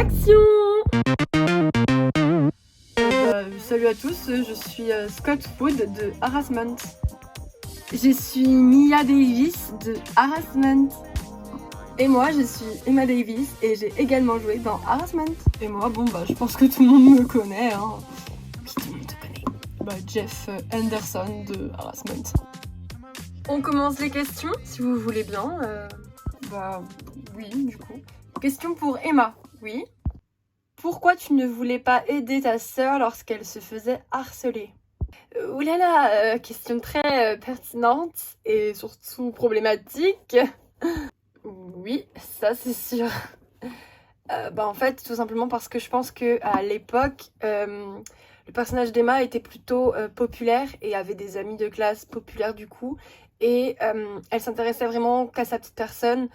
Action! Salut à tous, je suis Scott Wood de Harassment. Je suis Mia Davis de Harassment. Et moi, je suis Emma Davis et j'ai également joué dans Harassment. Et moi, je pense que tout le monde me connaît. Hein. Qui tout le monde te connaît? Jeff Anderson de Harassment. On commence les questions, si vous voulez bien. Oui, du coup. Question pour Emma. Oui. Pourquoi tu ne voulais pas aider ta sœur lorsqu'elle se faisait harceler? Oulala, question très pertinente et surtout problématique. Oui, ça c'est sûr. En fait, tout simplement parce que je pense que à l'époque, le personnage d'Emma était plutôt populaire et avait des amis de classe populaires du coup. Et elle s'intéressait vraiment qu'à sa petite personne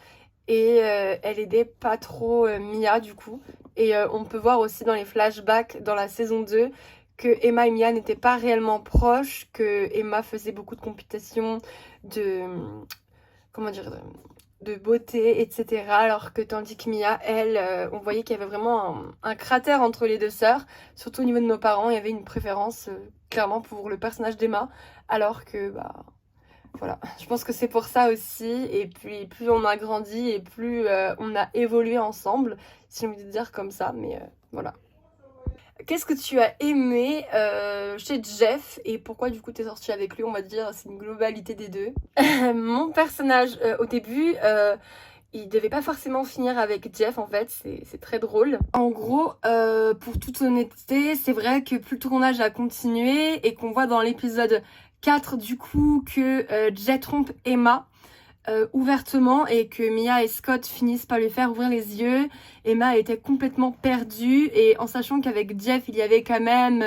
et elle aidait pas trop Mia du coup. Et on peut voir aussi dans les flashbacks dans la saison 2 que Emma et Mia n'étaient pas réellement proches, que Emma faisait beaucoup de compétitions de beauté, etc. Alors que tandis que Mia, elle, on voyait qu'il y avait vraiment un cratère entre les deux sœurs. Surtout au niveau de nos parents, il y avait une préférence clairement pour le personnage d'Emma. Alors que, voilà, je pense que c'est pour ça aussi. Et puis, plus on a grandi et plus on a évolué ensemble, si on veut dire comme ça. Mais voilà. Qu'est-ce que tu as aimé chez Jeff et pourquoi du coup t'es sortie avec lui? On va dire c'est une globalité des deux. Mon personnage au début, il devait pas forcément finir avec Jeff en fait, c'est très drôle. En gros, pour toute honnêteté, c'est vrai que plus le tournage a continué et qu'on voit dans l'épisode 4 du coup que Jeff trompe Emma ouvertement et que Mia et Scott finissent par lui faire ouvrir les yeux. Emma était complètement perdue et en sachant qu'avec Jeff il y avait quand même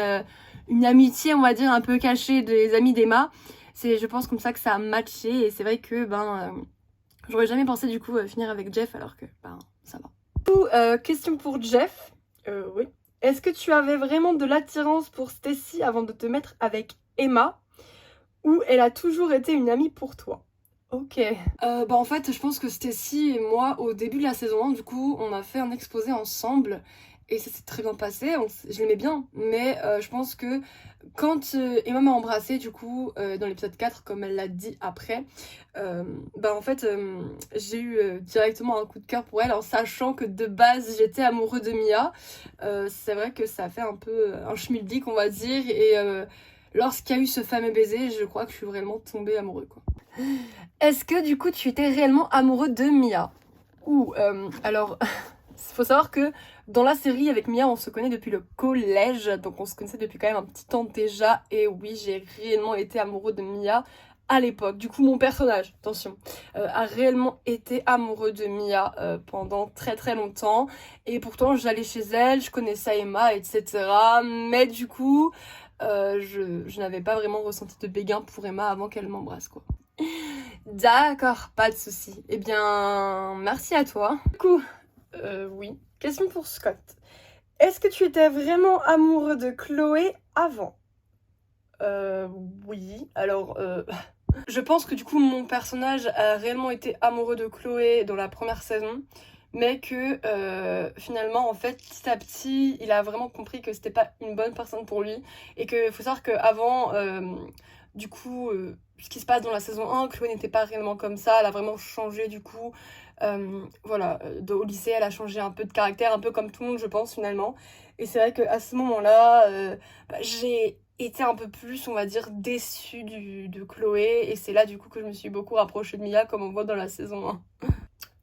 une amitié on va dire un peu cachée des amis d'Emma, c'est je pense comme ça que ça a matché et c'est vrai que j'aurais jamais pensé du coup finir avec Jeff alors que ça va. Du coup, question pour Jeff. Oui. Est-ce que tu avais vraiment de l'attirance pour Stacy avant de te mettre avec Emma ou elle a toujours été une amie pour toi? Ok. En fait, je pense que Stacy et moi, au début de la saison 1, du coup, on a fait un exposé ensemble et ça s'est très bien passé. Je l'aimais bien, mais je pense que quand Emma m'a embrassée, du coup, dans l'épisode 4, comme elle l'a dit après, en fait, j'ai eu directement un coup de cœur pour elle en sachant que de base, j'étais amoureux de Mia. C'est vrai que ça a fait un peu un schmilblick, on va dire, et lorsqu'il y a eu ce fameux baiser, je crois que je suis vraiment tombée amoureux, quoi. Est-ce que du coup tu étais réellement amoureux de Mia? Alors, il faut savoir que dans la série avec Mia on se connaît depuis le collège, donc on se connaissait depuis quand même un petit temps déjà. Et oui, j'ai réellement été amoureux de Mia à l'époque. Du coup mon personnage, attention, a réellement été amoureux de Mia pendant très très longtemps. Et pourtant j'allais chez elle, je connaissais Emma, etc. Mais du coup je n'avais pas vraiment ressenti de béguin pour Emma avant qu'elle m'embrasse quoi. D'accord, pas de souci. Eh bien, merci à toi. Du coup, oui. Question pour Scott. Est-ce que tu étais vraiment amoureux de Chloé avant? Oui. Alors, je pense que du coup, mon personnage a réellement été amoureux de Chloé dans la première saison. Mais que finalement, en fait, petit à petit, il a vraiment compris que c'était pas une bonne personne pour lui. Et qu'il faut savoir qu'avant, du coup, ce qui se passe dans la saison 1, Chloé n'était pas réellement comme ça. Elle a vraiment changé du coup. Au lycée, elle a changé un peu de caractère, un peu comme tout le monde, je pense, finalement. Et c'est vrai qu'à ce moment-là, j'ai été un peu plus, on va dire, déçue de Chloé. Et c'est là, du coup, que je me suis beaucoup rapprochée de Mia, comme on voit dans la saison 1.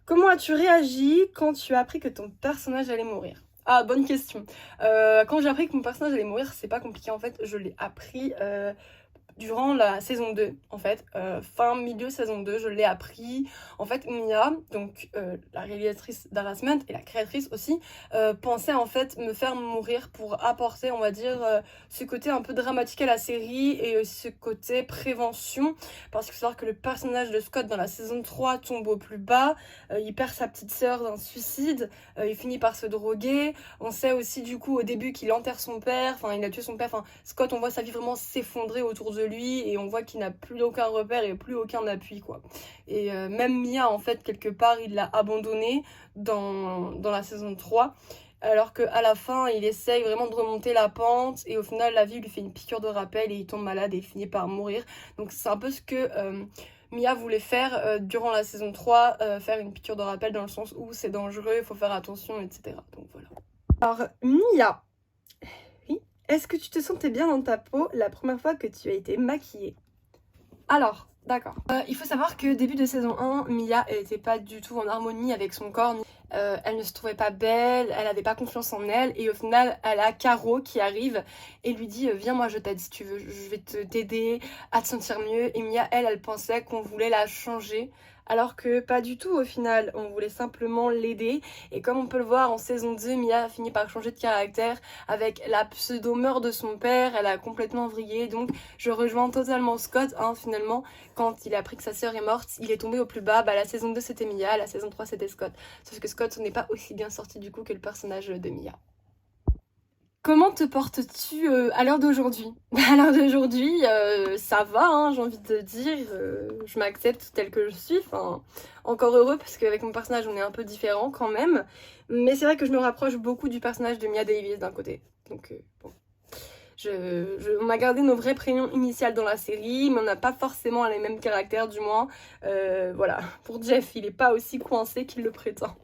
Comment as-tu réagi quand tu as appris que ton personnage allait mourir? Ah, bonne question. Quand j'ai appris que mon personnage allait mourir, c'est pas compliqué en fait. Je l'ai appris durant la saison 2, en fait. Milieu saison 2, je l'ai appris. En fait, Mia, donc la réalisatrice d'Harassment et la créatrice aussi, pensait en fait me faire mourir pour apporter, on va dire, ce côté un peu dramatique à la série et ce côté prévention. Parce qu'il faut savoir que le personnage de Scott dans la saison 3 tombe au plus bas. Il perd sa petite sœur d'un suicide. Il finit par se droguer. On sait aussi du coup au début qu'il enterre son père. Enfin, il a tué son père. Enfin, Scott, on voit sa vie vraiment s'effondrer autour de lui et on voit qu'il n'a plus aucun repère et plus aucun appui quoi. Et même Mia en fait quelque part il l'a abandonné dans la saison 3 alors qu'à la fin il essaye vraiment de remonter la pente et au final la vie lui fait une piqûre de rappel et il tombe malade et il finit par mourir. Donc c'est un peu ce que Mia voulait faire durant la saison 3, faire une piqûre de rappel dans le sens où c'est dangereux, il faut faire attention, etc. Donc voilà. Alors Mia, oui, est-ce que tu te sentais bien dans ta peau la première fois que tu as été maquillée? Alors, d'accord. Il faut savoir que début de saison 1, Mia, elle était pas du tout en harmonie avec son corps. Elle ne se trouvait pas belle, elle avait pas confiance en elle. Et au final, elle a Caro qui arrive et lui dit viens, moi je t'aide si tu veux, je vais t'aider à te sentir mieux. Et Mia, elle pensait qu'on voulait la changer. Alors que pas du tout au final, on voulait simplement l'aider. Et comme on peut le voir en saison 2, Mia a fini par changer de caractère avec la pseudo-mort de son père, elle a complètement vrillé. Donc je rejoins totalement Scott, hein, finalement, quand il a appris que sa sœur est morte, il est tombé au plus bas. Bah la saison 2 c'était Mia, la saison 3 c'était Scott. Sauf que Scott n'est pas aussi bien sorti du coup que le personnage de Mia. Comment te portes-tu à l'heure d'aujourd'hui? À l'heure d'aujourd'hui, ça va, hein, j'ai envie de dire. Je m'accepte telle que je suis. Enfin, encore heureux parce qu'avec mon personnage, on est un peu différent quand même. Mais c'est vrai que je me rapproche beaucoup du personnage de Mia Davis d'un côté. Donc, bon. On a gardé nos vrais prénoms initiales dans la série, mais on n'a pas forcément les mêmes caractères, du moins. Voilà. Pour Jeff, il est pas aussi coincé qu'il le prétend.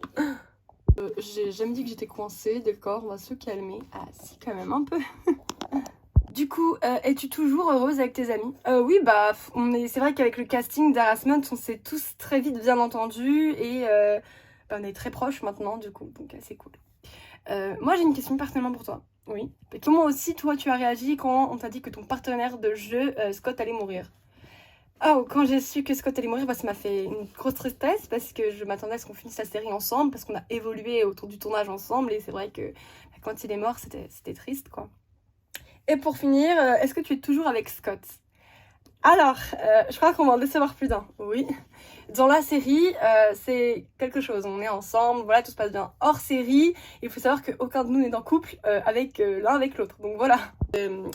J'ai jamais dit que j'étais coincée, d'accord, on va se calmer. Ah si, quand même un peu. Du coup, es-tu toujours heureuse avec tes amis? Oui, bah, c'est vrai qu'avec le casting d'Harassment, on s'est tous très vite bien entendus et bah, on est très proches maintenant, du coup, donc c'est cool. Moi, j'ai une question personnellement pour toi. Oui. Et comment aussi, toi, tu as réagi quand on t'a dit que ton partenaire de jeu, Scott, allait mourir? Oh, quand j'ai su que Scott allait mourir, bah, ça m'a fait une grosse tristesse parce que je m'attendais à ce qu'on finisse la série ensemble, parce qu'on a évolué autour du tournage ensemble et c'est vrai que bah, quand il est mort, c'était triste, quoi. Et pour finir, est-ce que tu es toujours avec Scott? Alors, je crois qu'on va en décevoir plus d'un. Oui. Dans la série, c'est quelque chose. On est ensemble, voilà, tout se passe bien. Hors série, il faut savoir qu'aucun de nous n'est en couple avec l'un avec l'autre. Donc voilà.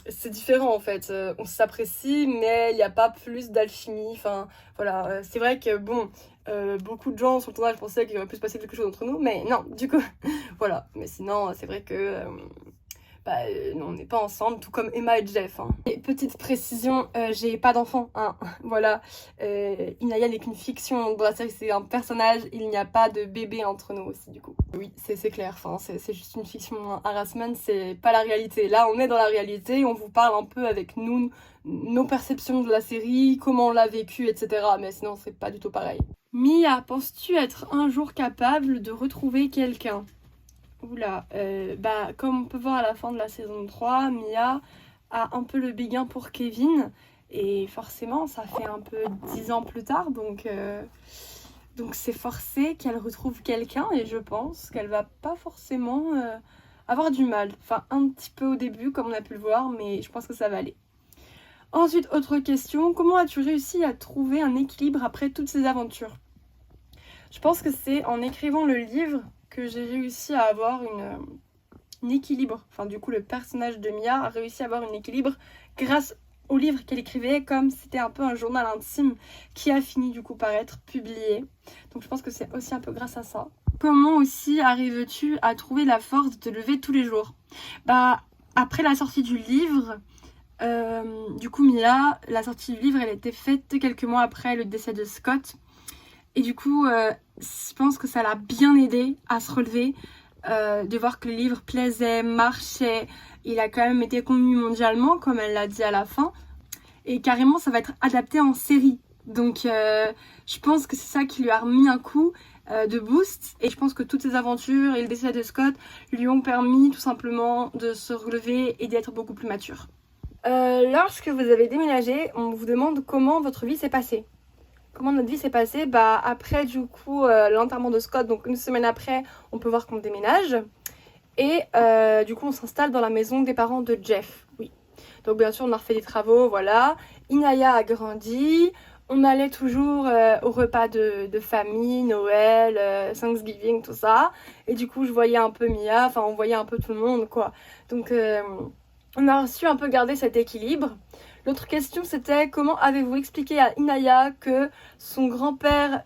C'est différent en fait. On s'apprécie, mais il n'y a pas plus d'alchimie. Enfin, voilà. C'est vrai que bon, beaucoup de gens sur le tournage pensaient qu'il aurait pu se passer quelque chose entre nous, mais non, du coup, voilà. Mais sinon, c'est vrai que non, on n'est pas ensemble, tout comme Emma et Jeff. Hein. Et petite précision, j'ai pas d'enfant, hein. Voilà. Inaya n'est qu'une fiction dans la série, c'est un personnage, il n'y a pas de bébé entre nous aussi, du coup. Oui, c'est clair, enfin, c'est juste une fiction, hein. Harassment, c'est pas la réalité. Là, on est dans la réalité, on vous parle un peu avec nous, nos perceptions de la série, comment on l'a vécu, etc. Mais sinon, c'est pas du tout pareil. Mia, penses-tu être un jour capable de retrouver quelqu'un? Oula, bah comme on peut voir à la fin de la saison 3, Mia a un peu le béguin pour Kevin et forcément ça fait un peu 10 ans plus tard donc c'est forcé qu'elle retrouve quelqu'un et je pense qu'elle va pas forcément avoir du mal. Enfin un petit peu au début comme on a pu le voir mais je pense que ça va aller. Ensuite, autre question, comment as-tu réussi à trouver un équilibre après toutes ces aventures? Je pense que c'est en écrivant le livre que j'ai réussi à avoir un équilibre. Enfin, du coup, le personnage de Mia a réussi à avoir un équilibre grâce au livre qu'elle écrivait, comme c'était un peu un journal intime qui a fini du coup par être publié. Donc je pense que c'est aussi un peu grâce à ça. Comment aussi arrives-tu à trouver la force de te lever tous les jours? Bah, après la sortie du livre, du coup, Mia, la sortie du livre, elle a été faite quelques mois après le décès de Scott. Et du coup, je pense que ça l'a bien aidé à se relever, de voir que le livre plaisait, marchait. Il a quand même été connu mondialement, comme elle l'a dit à la fin. Et carrément, ça va être adapté en série. Donc, je pense que c'est ça qui lui a remis un coup de boost. Et je pense que toutes ces aventures et le décès de Scott lui ont permis tout simplement de se relever et d'être beaucoup plus mature. Lorsque vous avez déménagé, on vous demande comment votre vie s'est passée. Comment notre vie s'est passée? Bah après du coup l'enterrement de Scott, donc une semaine après, on peut voir qu'on déménage. Et du coup on s'installe dans la maison des parents de Jeff. Oui. Donc bien sûr on a refait des travaux, voilà. Inaya a grandi. On allait toujours au repas de famille, Noël, Thanksgiving, tout ça. Et du coup je voyais un peu Mia, enfin on voyait un peu tout le monde quoi. Donc on a su un peu garder cet équilibre. L'autre question c'était comment avez-vous expliqué à Inaya que son grand-père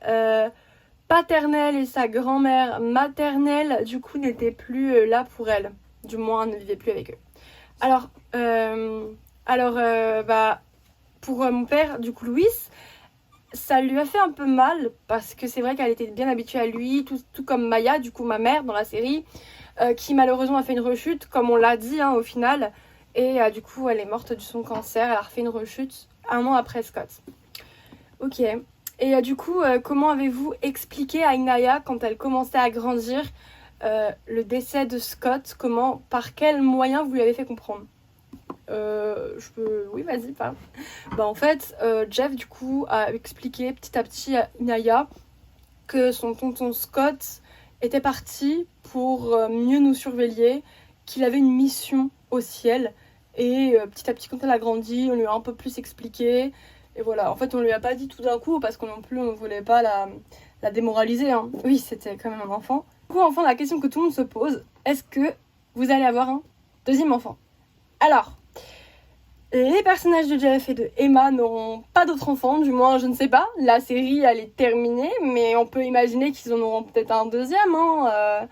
paternelle et sa grand-mère maternelle, du coup, n'étaient plus là pour elle. Du moins, ne vivaient plus avec eux. Alors, bah, pour mon père, du coup, Louis, ça lui a fait un peu mal parce que c'est vrai qu'elle était bien habituée à lui, tout comme Maya, du coup, ma mère dans la série, qui malheureusement a fait une rechute, comme on l'a dit au final. Et du coup, elle est morte de son cancer. Elle a refait une rechute 1 an après Scott. Ok. Et du coup, comment avez-vous expliqué à Inaya, quand elle commençait à grandir, le décès de Scott? Par quels moyens vous lui avez fait comprendre? Oui, vas-y, parle. Bah, en fait, Jeff, du coup, a expliqué petit à petit à Inaya que son tonton Scott était parti pour mieux nous surveiller, qu'il avait une mission au ciel. Et petit à petit, quand elle a grandi, on lui a un peu plus expliqué. Et voilà, en fait, on lui a pas dit tout d'un coup parce qu'on non plus, on ne voulait pas la démoraliser. Hein. Oui, c'était quand même un enfant. Du coup, enfin, la question que tout le monde se pose, est-ce que vous allez avoir un deuxième enfant? Alors, les personnages de Jeff et de Emma n'auront pas d'autres enfants, du moins je ne sais pas. La série elle est terminée, mais on peut imaginer qu'ils en auront peut-être un deuxième. Hein.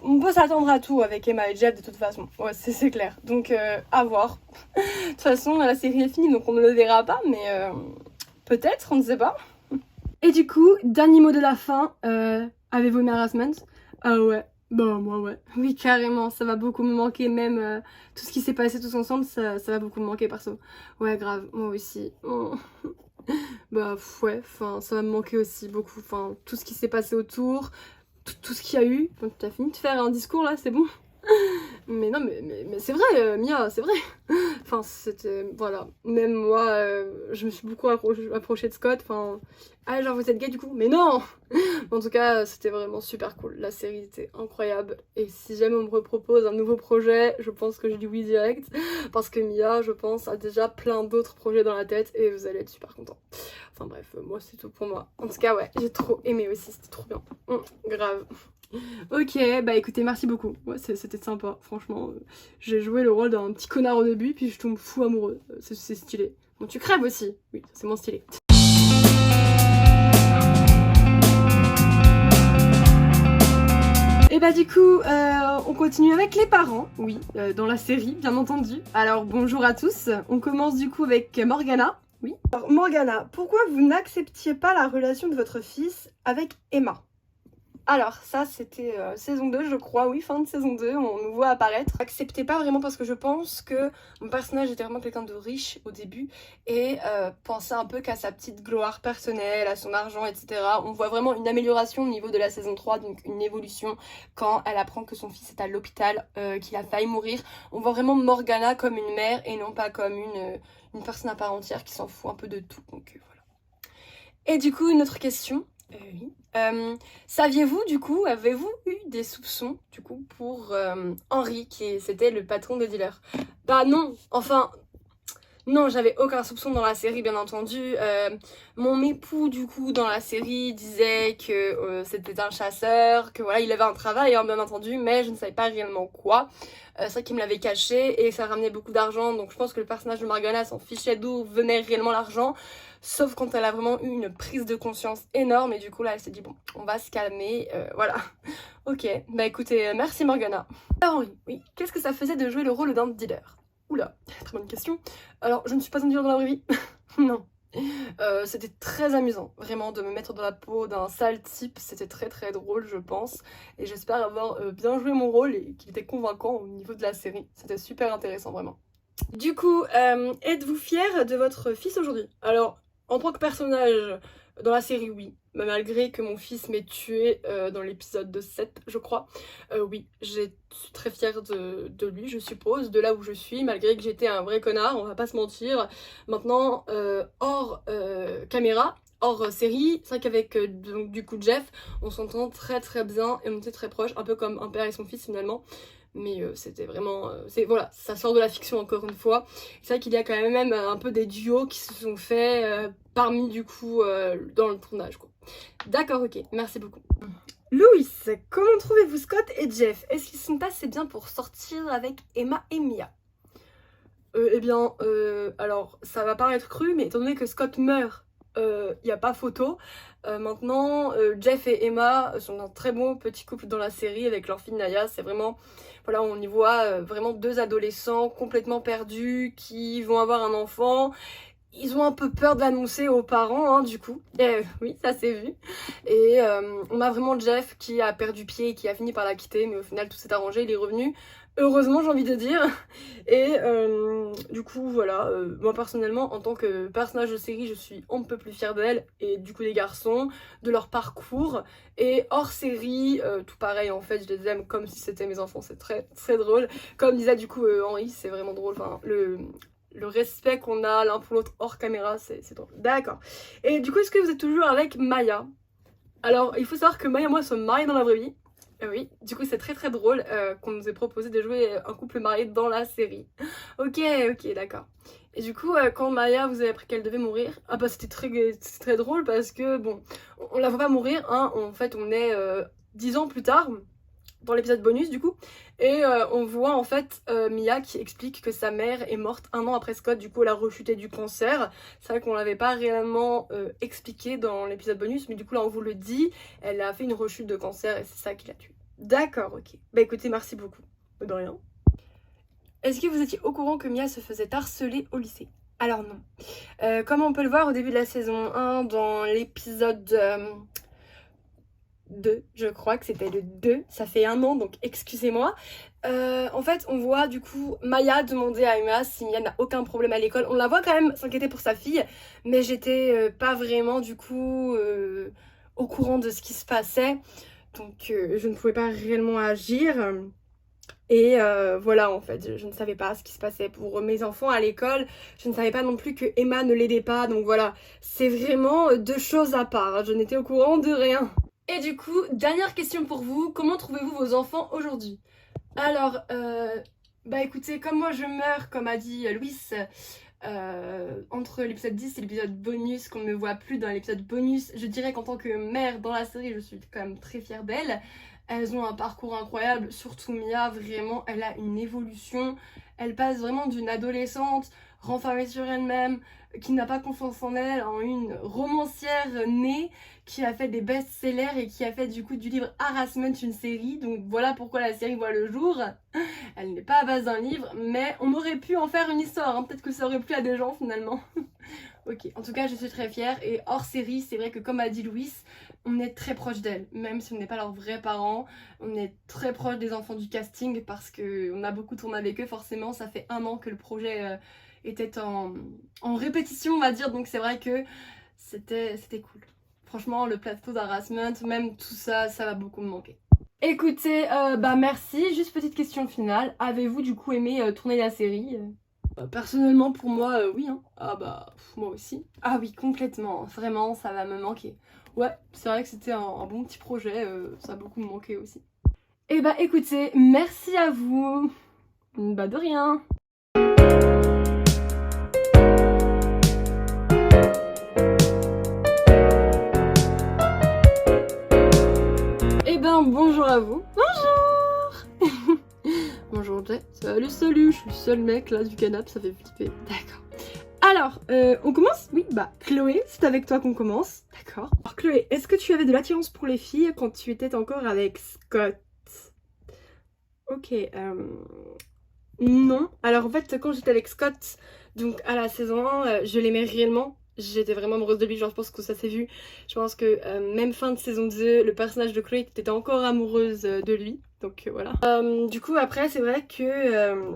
On peut s'attendre à tout avec Emma et Jeff de toute façon. Ouais, c'est clair. Donc à voir. De toute façon la série est finie donc on ne le verra pas, mais peut-être, on ne sait pas. Et du coup, dernier mot de la fin, avez-vous aimé Harassment? Ah ouais. Bah moi ouais. Oui carrément, ça va beaucoup me manquer, même tout ce qui s'est passé tous ensemble, ça va beaucoup me manquer perso. Ouais grave, moi aussi. Oh. Bah ouais, enfin ça va me manquer aussi beaucoup, enfin tout ce qui s'est passé autour, tout ce qu'il y a eu. Enfin, tu as fini de faire un discours là, c'est bon? Mais non mais c'est vrai Mia, c'est vrai. Enfin c'était, voilà, même moi je me suis beaucoup approchée de Scott, enfin ah genre vous êtes gay du coup, mais non. En tout cas c'était vraiment super cool, la série était incroyable et si jamais on me repropose un nouveau projet je pense que je dis oui direct parce que Mia je pense a déjà plein d'autres projets dans la tête et vous allez être super contents. Enfin bref, moi c'est tout pour moi. En tout cas ouais, j'ai trop aimé aussi, c'était trop bien. Grave. Ok, bah écoutez, merci beaucoup. Ouais, c'était sympa, franchement. J'ai joué le rôle d'un petit connard au début, puis je tombe fou amoureux. C'est stylé. Bon, tu crèves aussi. Oui, c'est mon stylé. Et bah du coup, on continue avec les parents, oui, dans la série, bien entendu. Alors bonjour à tous, on commence du coup avec Morgana. Oui. Alors Morgana, pourquoi vous n'acceptiez pas la relation de votre fils avec Emma? Alors ça c'était saison 2 je crois, oui, fin de saison 2, on nous voit apparaître. Acceptez pas vraiment parce que je pense que mon personnage était vraiment quelqu'un de riche au début et pensait un peu qu'à sa petite gloire personnelle, à son argent, etc. On voit vraiment une amélioration au niveau de la saison 3, donc une évolution quand elle apprend que son fils est à l'hôpital, qu'il a failli mourir. On voit vraiment Morgana comme une mère et non pas comme une personne à part entière qui s'en fout un peu de tout, donc voilà. Et du coup une autre question. Oui. Saviez-vous du coup, avez-vous eu des soupçons du coup pour Henri qui c'était le patron de dealer? Bah non, enfin non, j'avais aucun soupçon dans la série bien entendu. Mon époux du coup dans la série disait que c'était un chasseur, que voilà il avait un travail hein, bien entendu, mais je ne savais pas réellement quoi. C'est vrai qu'il me l'avait caché et ça ramenait beaucoup d'argent, donc je pense que le personnage de Morgana s'en fichait d'où venait réellement l'argent. Sauf quand elle a vraiment eu une prise de conscience énorme et du coup là elle s'est dit bon on va se calmer, voilà. Ok, bah écoutez, merci Morgana. Alors Henri, oui, qu'est-ce que ça faisait de jouer le rôle d'un dealer? Oula, très bonne question. Alors je ne suis pas un dealer dans la vraie vie, non. C'était très amusant, vraiment, de me mettre dans la peau d'un sale type, c'était très très drôle je pense. Et j'espère avoir bien joué mon rôle et qu'il était convaincant au niveau de la série, c'était super intéressant vraiment. Du coup, êtes-vous fière de votre fils aujourd'hui? Alors, en tant que personnage dans la série, oui. Mais malgré que mon fils m'ait tué dans l'épisode de 7, je crois. Oui, je suis très fière de lui, je suppose, de là où je suis, malgré que j'étais un vrai connard, on va pas se mentir. Maintenant, hors caméra, hors série, c'est vrai qu'avec donc du coup Jeff, on s'entend très très bien et on était très proches, un peu comme un père et son fils finalement. Mais c'était vraiment... voilà, ça sort de la fiction encore une fois. C'est vrai qu'il y a quand même un peu des duos qui se sont faits parmi du coup dans le tournage quoi. D'accord, ok, merci beaucoup. Louis, comment trouvez-vous Scott et Jeff? Est-ce qu'ils sont assez bien pour sortir avec Emma et Mia? Eh bien, alors ça va paraître cru, mais étant donné que Scott meurt il n'y a pas photo. Maintenant, Jeff et Emma sont un très bon petit couple dans la série avec leur fille Naya. C'est vraiment, voilà, on y voit vraiment deux adolescents complètement perdus qui vont avoir un enfant. Ils ont un peu peur de l'annoncer aux parents, hein, du coup. Et, oui, ça s'est vu. Et on a vraiment Jeff qui a perdu pied et qui a fini par la quitter, mais au final tout s'est arrangé, il est revenu. Heureusement, j'ai envie de dire. Et du coup, voilà, moi personnellement, en tant que personnage de série, je suis on ne peut plus fière d'elle, et du coup des garçons, de leur parcours. Et hors série, tout pareil, en fait, je les aime comme si c'était mes enfants, c'est très très drôle. Comme disait du coup Henri, c'est vraiment drôle, enfin, le respect qu'on a l'un pour l'autre hors caméra, c'est drôle. D'accord. Et du coup, est-ce que vous êtes toujours avec Maya? Alors, il faut savoir que Maya et moi sommes mariés dans la vraie vie. Oui, du coup c'est très très drôle qu'on nous ait proposé de jouer un couple marié dans la série. Ok, ok, d'accord. Et du coup, quand Maya vous avez appris qu'elle devait mourir, ah bah c'était très drôle parce que bon, on la voit pas mourir, hein, en fait on est 10 ans plus tard, dans l'épisode bonus du coup, et on voit en fait Mia qui explique que sa mère est morte 1 an après Scott, du coup elle a rechuté du cancer. C'est vrai qu'on l'avait pas réellement expliqué dans l'épisode bonus, mais du coup là on vous le dit, elle a fait une rechute de cancer et c'est ça qui l'a tuée. D'accord, ok. Bah écoutez, merci beaucoup. De rien. Est-ce que vous étiez au courant que Mia se faisait harceler au lycée? Alors non. Comme on peut le voir au début de la saison 1, dans l'épisode 2, je crois que c'était le 2, ça fait 1 an, donc excusez-moi. En fait, on voit du coup Maya demander à Emma si Mia n'a aucun problème à l'école. On la voit quand même s'inquiéter pour sa fille, mais j'étais pas vraiment du coup au courant de ce qui se passait. Donc je ne pouvais pas réellement agir. Et voilà, en fait, je ne savais pas ce qui se passait pour mes enfants à l'école. Je ne savais pas non plus que Emma ne l'aidait pas. Donc voilà, c'est vraiment deux choses à part. Je n'étais au courant de rien. Et du coup, dernière question pour vous. Comment trouvez-vous vos enfants aujourd'hui? Alors, bah écoutez, comme moi je meurs, comme a dit Louis, entre l'épisode 10 et l'épisode bonus, qu'on ne me voit plus dans l'épisode bonus, je dirais qu'en tant que mère dans la série, je suis quand même très fière d'elle. Elles ont un parcours incroyable, surtout Mia, vraiment, elle a une évolution. Elle passe vraiment d'une adolescente renfermée sur elle-même, qui n'a pas confiance en elle, en une romancière née, qui a fait des best-sellers et qui a fait du coup du livre Harassment une série. Donc voilà pourquoi la série voit le jour. Elle n'est pas à base d'un livre, mais on aurait pu en faire une histoire, hein. Peut-être que ça aurait plu à des gens finalement. Ok, en tout cas je suis très fière, et hors série, c'est vrai que comme a dit Louis, on est très proche d'elle, même si on n'est pas leurs vrais parents, on est très proche des enfants du casting parce qu'on a beaucoup tourné avec eux, forcément, ça fait 1 an que le projet était en répétition, on va dire, donc c'est vrai que c'était cool. Franchement, le plateau d'Harassment, même tout ça, ça va beaucoup me manquer. Écoutez, bah merci, juste petite question finale, avez-vous du coup aimé tourner la série? Personnellement, pour moi, oui, hein. Ah bah, moi aussi. Ah oui, complètement. Vraiment, ça va me manquer. Ouais, c'est vrai que c'était un bon petit projet. Ça a beaucoup me manqué aussi. Et bah, écoutez, merci à vous. Bah, de rien. Et ben, bonjour à vous. Bonjour. Bonjour Jay. Salut, salut. Je suis le seul mec là du canapé, ça fait flipper. D'accord. Alors, on commence? Oui, bah Chloé, c'est avec toi qu'on commence. D'accord. Alors Chloé, est-ce que tu avais de l'attirance pour les filles quand tu étais encore avec Scott? Ok, non. Alors en fait, quand j'étais avec Scott, donc à la saison 1, je l'aimais réellement. J'étais vraiment amoureuse de lui, genre je pense que ça s'est vu. Je pense que même fin de saison 2, le personnage de Chloé était encore amoureuse de lui. Donc voilà. Du coup après, c'est vrai que...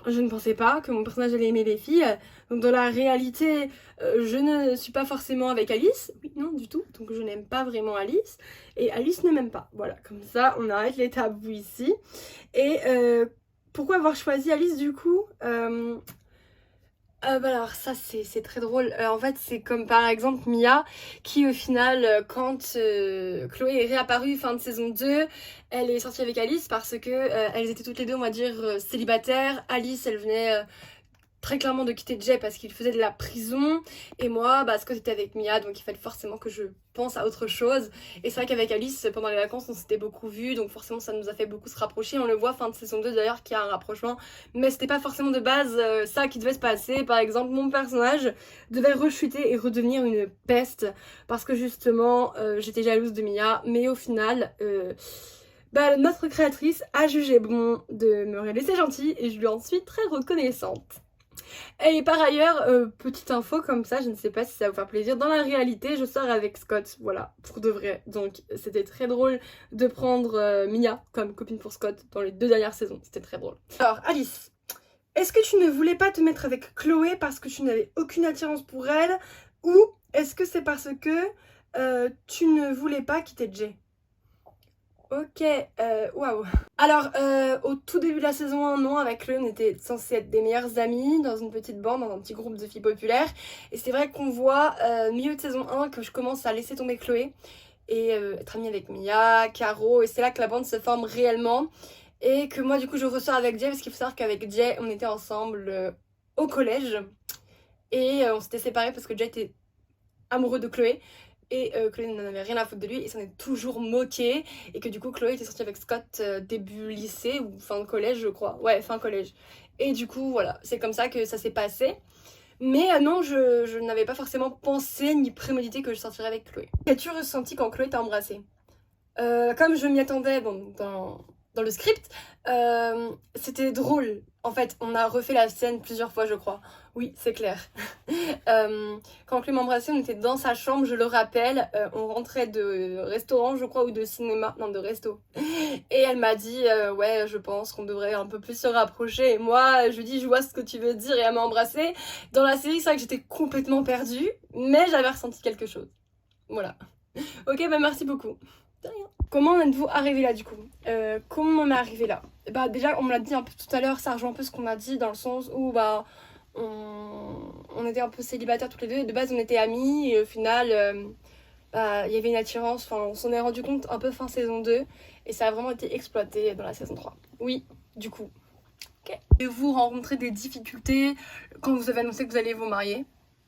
je ne pensais pas que mon personnage allait aimer les filles. Donc dans la réalité, je ne suis pas forcément avec Alice. Oui, non, du tout. Donc je n'aime pas vraiment Alice. Et Alice ne m'aime pas. Voilà, comme ça, on arrête les tabous ici. Et pourquoi avoir choisi Alice du coup? Bah alors ça c'est très drôle. En fait c'est comme par exemple Mia qui au final quand Chloé est réapparue fin de saison 2, elle est sortie avec Alice parce que elles étaient toutes les deux on va dire célibataires. Alice elle venait très clairement de quitter Jay parce qu'il faisait de la prison. Et moi, Scott était avec Mia, donc il fallait forcément que je pense à autre chose. Et c'est vrai qu'avec Alice, pendant les vacances, on s'était beaucoup vus, donc forcément ça nous a fait beaucoup se rapprocher. On le voit fin de saison 2 d'ailleurs qu'il y a un rapprochement, mais c'était pas forcément de base ça qui devait se passer. Par exemple, mon personnage devait rechuter et redevenir une peste parce que justement j'étais jalouse de Mia, mais au final... notre créatrice a jugé bon de me laisser gentille et je lui en suis très reconnaissante. Et par ailleurs, petite info comme ça, je ne sais pas si ça va vous faire plaisir, dans la réalité, je sors avec Scott, voilà, pour de vrai. Donc c'était très drôle de prendre Mia comme copine pour Scott dans les 2 dernières saisons, c'était très drôle. Alors Alice, est-ce que tu ne voulais pas te mettre avec Chloé parce que tu n'avais aucune attirance pour elle, ou est-ce que c'est parce que tu ne voulais pas quitter Jay? Ok, waouh. Alors, au tout début de la saison 1, non, avec Chloé, on était censés être des meilleures amies dans une petite bande, dans un petit groupe de filles populaires. Et c'est vrai qu'on voit, milieu de saison 1, que je commence à laisser tomber Chloé et être amie avec Mia, Caro, et c'est là que la bande se forme réellement. Et que moi, du coup, je ressors avec Jay, parce qu'il faut savoir qu'avec Jay, on était ensemble au collège. Et on s'était séparés parce que Jay était amoureux de Chloé. Et Chloé n'en avait rien à foutre de lui et s'en est toujours moqué. Et que du coup Chloé était sortie avec Scott début lycée ou fin collège je crois. Ouais, fin collège. Et du coup voilà, c'est comme ça que ça s'est passé. Mais non, je n'avais pas forcément pensé ni prémédité que je sortirais avec Chloé. Qu'as-tu ressenti quand Chloé t'a embrassé? Comme je m'y attendais dans le script, c'était drôle. En fait, on a refait la scène plusieurs fois, je crois. Oui, c'est clair. Quand Chloé m'embrassait, on était dans sa chambre, je le rappelle. On rentrait de restaurant, je crois, ou de cinéma. Non, de resto. Et elle m'a dit, ouais, je pense qu'on devrait un peu plus se rapprocher. Et moi, je lui dis, je vois ce que tu veux dire. Et elle m'a embrassée. Dans la série, c'est vrai que j'étais complètement perdue. Mais j'avais ressenti quelque chose. Voilà. Ok, merci beaucoup. De rien. Comment en êtes-vous arrivé là du coup? Comment on est arrivé là? Déjà on me l'a dit un peu tout à l'heure, ça rejoint un peu ce qu'on a dit dans le sens où on était un peu célibataires toutes les deux et de base on était amis et au final il y avait une attirance, enfin on s'en est rendu compte un peu fin saison 2 et ça a vraiment été exploité dans la saison 3. Oui, du coup. Ok. Et vous rencontrez des difficultés quand vous avez annoncé que vous alliez vous marier?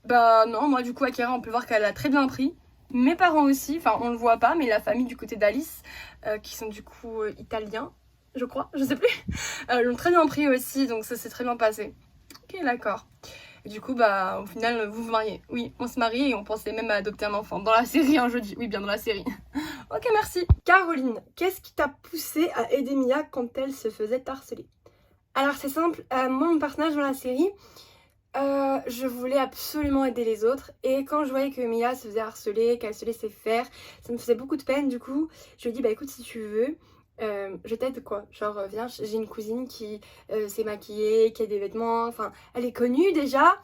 Non, moi du coup Akira on peut voir qu'elle a très bien pris. Mes parents aussi, enfin on le voit pas, mais la famille du côté d'Alice, qui sont du coup italiens, je crois, je sais plus, l'ont très bien pris aussi, donc ça s'est très bien passé. Ok, d'accord. Et du coup, au final, vous vous mariez. Oui, on se marie et on pensait même à adopter un enfant. Dans la série, un jeudi. Oui, bien dans la série. Ok, merci. Caroline, qu'est-ce qui t'a poussé à aider Mia quand elle se faisait harceler? Alors c'est simple, moi mon personnage dans la série, je voulais absolument aider les autres et quand je voyais que Mia se faisait harceler, qu'elle se laissait faire, ça me faisait beaucoup de peine. Du coup je lui ai dit écoute si tu veux je t'aide quoi, genre viens, j'ai une cousine qui s'est maquillée, qui a des vêtements, enfin elle est connue déjà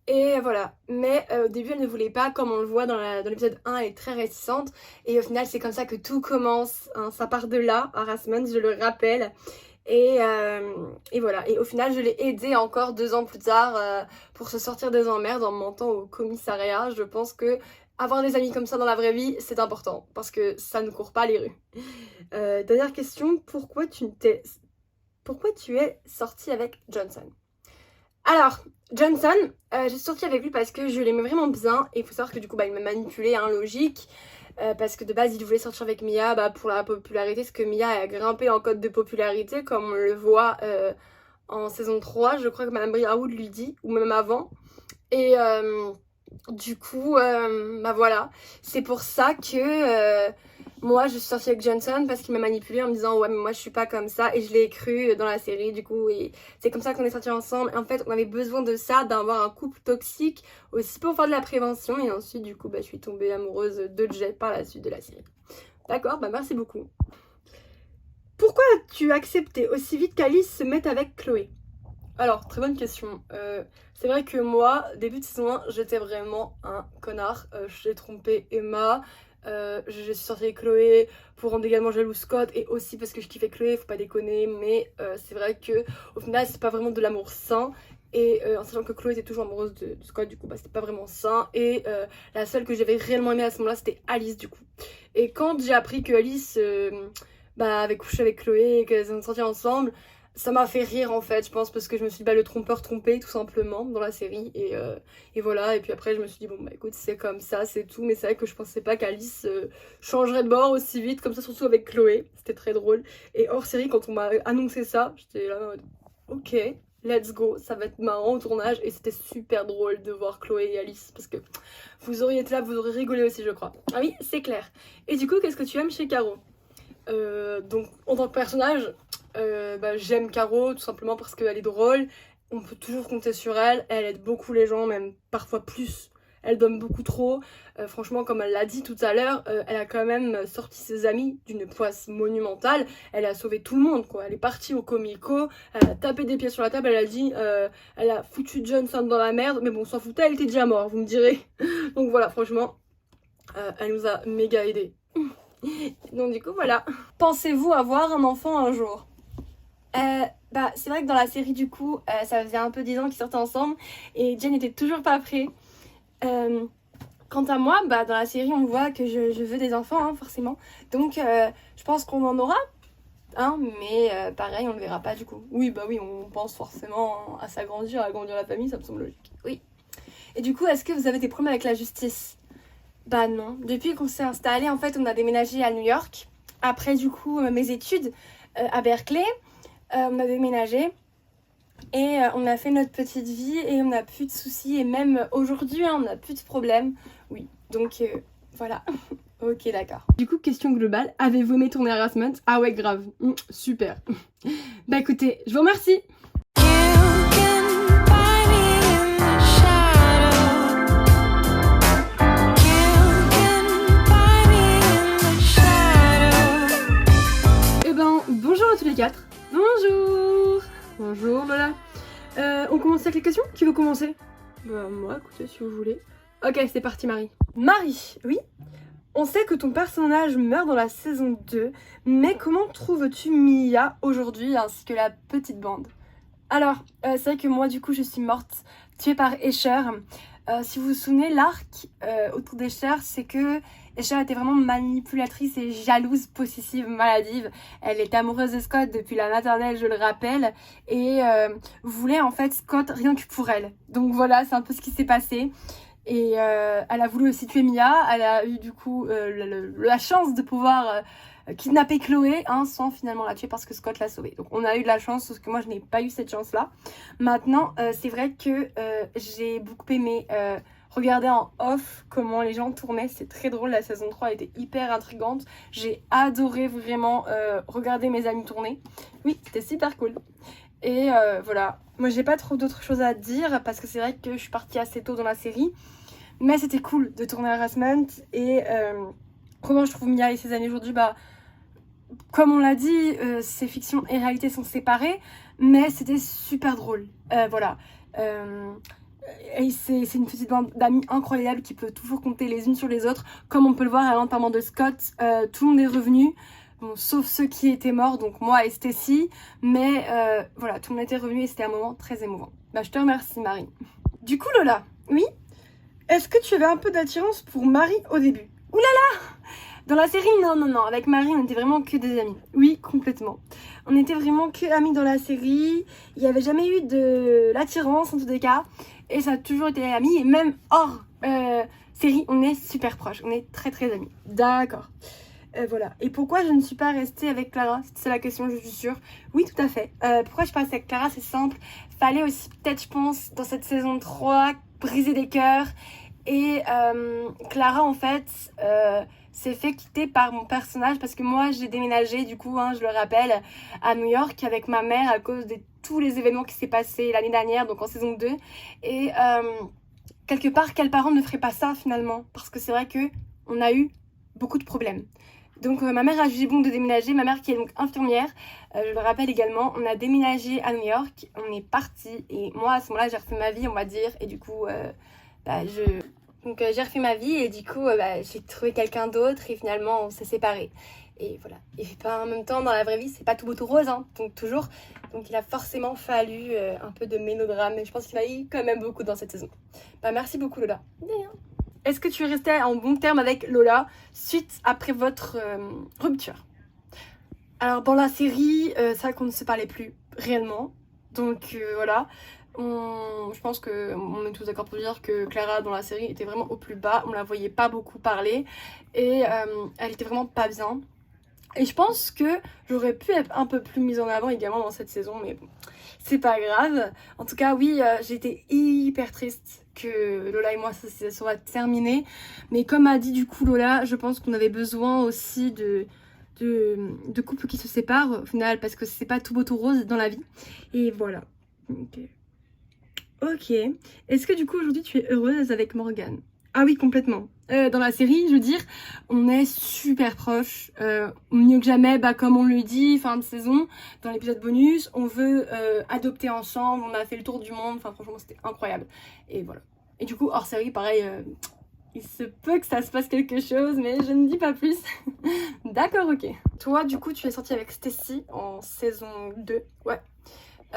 et voilà. Mais au début elle ne voulait pas, comme on le voit dans l'épisode 1, elle est très réticente et au final c'est comme ça que tout commence, hein, ça part de là, harassment je le rappelle. Et voilà, et au final je l'ai aidé encore 2 ans plus tard pour se sortir des emmerdes en mentant au commissariat. Je pense que avoir des amis comme ça dans la vraie vie c'est important parce que ça ne court pas les rues. Dernière question, pourquoi tu es sortie avec Johnson? Alors Johnson, j'ai sorti avec lui parce que je l'aimais vraiment bien et il faut savoir que du coup il m'a manipulée, hein, logique. Parce que de base il voulait sortir avec Mia pour la popularité, parce que Mia a grimpé en cote de popularité comme on le voit en saison 3, je crois que Madame Briarwood lui dit, ou même avant. Et du coup voilà, c'est pour ça que moi je suis sortie avec Johnson parce qu'il m'a manipulée en me disant ouais mais moi je suis pas comme ça, et je l'ai cru dans la série du coup, et c'est comme ça qu'on est sortis ensemble. Et en fait on avait besoin de ça, d'avoir un couple toxique aussi pour faire de la prévention, et ensuite du coup je suis tombée amoureuse de Jay par la suite de la série. D'accord, merci beaucoup. Pourquoi as-tu accepté aussi vite qu'Alice se mette avec Chloé? Alors, très bonne question. C'est vrai que moi, début de saison 1, j'étais vraiment un connard. J'ai trompé Emma, je suis sortie avec Chloé pour rendre également jaloux Scott, et aussi parce que je kiffais Chloé, faut pas déconner. Mais c'est vrai que au final, c'est pas vraiment de l'amour sain. Et en sachant que Chloé était toujours amoureuse de Scott, du coup, c'était pas vraiment sain. Et la seule que j'avais réellement aimée à ce moment-là, c'était Alice, du coup. Et quand j'ai appris que Alice avait couché avec Chloé et qu'elles sont sorties ensemble, ça m'a fait rire en fait, je pense, parce que je me suis dit bah le trompeur trompé tout simplement dans la série et voilà. Et puis après je me suis dit bon bah écoute c'est comme ça, c'est tout. Mais c'est vrai que je pensais pas qu'Alice changerait de bord aussi vite comme ça, surtout avec Chloé, c'était très drôle. Et hors série quand on m'a annoncé ça, j'étais là en mode ok, let's go, ça va être marrant au tournage. Et c'était super drôle de voir Chloé et Alice parce que vous auriez été là, vous aurez rigolé aussi je crois. Ah oui c'est clair. Et du coup qu'est-ce que tu aimes chez Caro? Donc en tant que personnage, bah, j'aime Caro tout simplement parce qu'elle est drôle, on peut toujours compter sur elle, elle aide beaucoup les gens, même parfois plus, elle donne beaucoup trop. Franchement comme elle l'a dit tout à l'heure, elle a quand même sorti ses amis d'une poisse monumentale, elle a sauvé tout le monde quoi, elle est partie au Comico, elle a tapé des pieds sur la table, elle a dit, elle a foutu Johnson dans la merde, mais bon on s'en foutait, elle était déjà morte vous me direz. Donc voilà franchement, elle nous a méga aidés. Donc du coup voilà. Pensez-vous avoir un enfant un jour? Bah c'est vrai que dans la série du coup ça faisait un peu 10 ans qu'ils sortaient ensemble et Jen n'était toujours pas prêt. Quant à moi, bah dans la série on voit que je veux des enfants hein, forcément. Donc je pense qu'on en aura hein, mais pareil on le verra pas du coup. Oui bah oui on pense forcément à s'agrandir, à agrandir la famille, ça me semble logique. Oui. Et du coup est-ce que vous avez des problèmes avec la justice? Bah non, depuis qu'on s'est installé, en fait, on a déménagé à New York. Après, du coup, mes études à Berkeley, on a déménagé et on a fait notre petite vie et on n'a plus de soucis. Et même aujourd'hui, hein, on n'a plus de problèmes. Oui, donc voilà. Ok, d'accord. Du coup, question globale, avez-vous aimé tourner Harassment? Ah ouais, grave. Super. Bah écoutez, je vous remercie. Bonjour à tous les quatre. Bonjour. Bonjour Lola. On commence avec les questions? Qui veut commencer? Bah moi, écoutez si vous voulez. Ok, c'est parti Marie. Marie, oui? On sait que ton personnage meurt dans la saison 2, mais comment trouves-tu Mia aujourd'hui ainsi que la petite bande? Alors, c'est vrai que moi du coup je suis morte, tuée par Escher. Si vous vous souvenez, l'arc autour d'Escher, c'est que Escher était vraiment manipulatrice et jalouse, possessive, maladive. Elle était amoureuse de Scott depuis la maternelle, je le rappelle, et voulait en fait Scott rien que pour elle. Donc voilà, c'est un peu ce qui s'est passé. Et elle a voulu aussi tuer Mia, elle a eu du coup la chance de pouvoir kidnapper Chloé hein, sans finalement la tuer parce que Scott l'a sauvée. Donc on a eu de la chance, parce que moi je n'ai pas eu cette chance là. Maintenant c'est vrai que j'ai beaucoup aimé regarder en off comment les gens tournaient, c'est très drôle, la saison 3 était hyper intrigante. J'ai adoré vraiment regarder mes amis tourner. Oui, c'était super cool. Et voilà, moi j'ai pas trop d'autres choses à dire parce que c'est vrai que je suis partie assez tôt dans la série. Mais c'était cool de tourner Harassment. Et comment je trouve Mia et ses amis aujourd'hui? Bah, comme on l'a dit, ces fictions et réalité sont séparées. Mais c'était super drôle. Voilà. Et c'est une petite bande d'amis incroyable qui peut toujours compter les unes sur les autres. Comme on peut le voir à l'enterrement de Scott, tout le monde est revenu. Bon, sauf ceux qui étaient morts, donc moi et Stacy. Mais voilà, tout le monde était revenu et c'était un moment très émouvant. Bah, je te remercie, Marie. Du coup, Lola, oui? Est-ce que tu avais un peu d'attirance pour Marie au début? Ouh là là! Dans la série, non. Avec Marie, on était vraiment que des amis. Oui, complètement. On était vraiment que amis dans la série. Il n'y avait jamais eu de l'attirance, en tous les cas. Et ça a toujours été amis. Et même hors série, on est super proches. On est très très amis. D'accord. Voilà. Et pourquoi je ne suis pas restée avec Clara? C'est la question, je suis sûre. Oui, tout à fait. Pourquoi je suis pas restée avec Clara? C'est simple. Fallait aussi peut-être, je pense, dans cette saison 3, briser des cœurs. Et Clara, en fait, s'est fait quitter par mon personnage parce que moi, j'ai déménagé, du coup, hein, je le rappelle, à New York avec ma mère à cause de tous les événements qui s'est passé l'année dernière, donc en saison 2. Et quelque part, quel parent ne ferait pas ça, finalement? Parce que c'est vrai que on a eu beaucoup de problèmes. Donc ma mère a jugé bon de déménager, ma mère qui est donc infirmière, je le rappelle également, on a déménagé à New York, on est parti et moi à ce moment-là j'ai refait ma vie on va dire et du coup j'ai refait ma vie et du coup j'ai trouvé quelqu'un d'autre et finalement on s'est séparés. Et voilà, et en même temps dans la vraie vie c'est pas tout beau tout rose hein, donc toujours, donc il a forcément fallu un peu de mélodrame et je pense qu'il y en a eu quand même beaucoup dans cette saison. Merci beaucoup Lola. De rien. Est-ce que tu es resté en bon terme avec Lola suite après votre rupture? Alors dans la série, c'est vrai qu'on ne se parlait plus réellement. Donc voilà, je pense qu'on est tous d'accord pour dire que Clara dans la série était vraiment au plus bas, on la voyait pas beaucoup parler et elle était vraiment pas bien. Et je pense que j'aurais pu être un peu plus mise en avant également dans cette saison, mais bon, c'est pas grave. En tout cas, oui, j'étais hyper triste que Lola et moi ça soit terminé. Mais comme a dit du coup Lola, je pense qu'on avait besoin aussi de couples qui se séparent au final, parce que c'est pas tout beau tout rose dans la vie. Et voilà. Ok. Est-ce que du coup aujourd'hui tu es heureuse avec Morgane? Ah oui, complètement. Dans la série, je veux dire, on est super proches, mieux que jamais, bah, comme on le dit, fin de saison, dans l'épisode bonus, on veut adopter ensemble, on a fait le tour du monde, enfin franchement c'était incroyable. Et voilà. Et du coup, hors série, pareil, il se peut que ça se passe quelque chose, mais je ne dis pas plus. D'accord, ok. Toi, du coup, tu es sortie avec Stacy en saison 2, ouais.